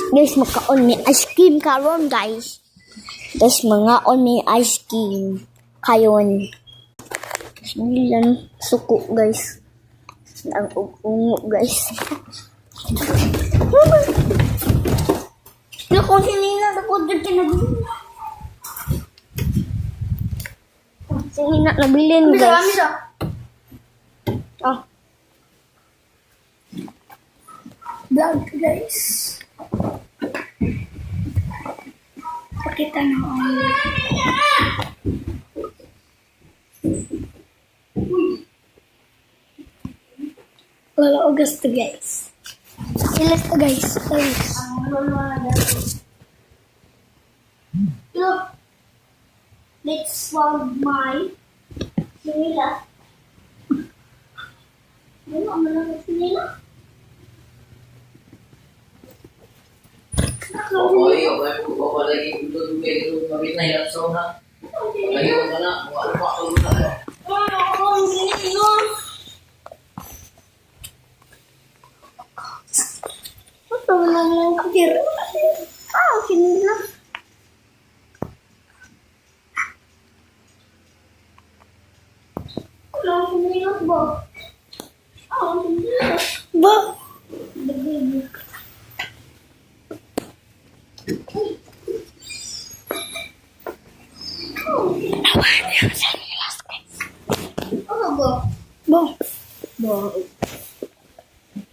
Guys, makaon may ice cream karon guys. Guys, mga on may ice cream kayon. Silang suko guys. Ang ungo guys. Naku, sinina ako dyan kinabili. Sinina nabilin guys. Ah. Vlog guys. Pakita na ang Lolo Augusto guys. Ilas to guys. Look. Let's swallow my sinila. Ano ang mga sinila?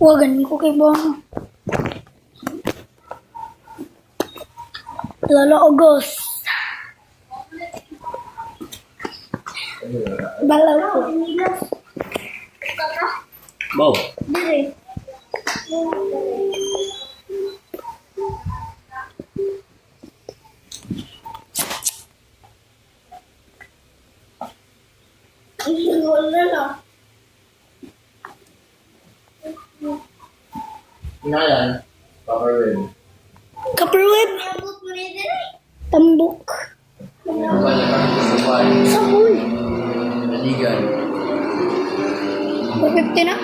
Wagan ko kay Bong. Lolo August. Balaw ko. Bo. Dire. Inalan. Paperwin. Kaperweb. Tambok. Sabul. Naligan. 450 na?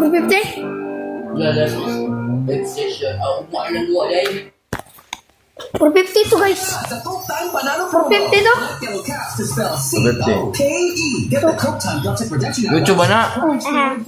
450? Yeah, that's big session. Oh, wala mo ay. 450 to guys. 450 to? 450. YouTube ba na? Aha.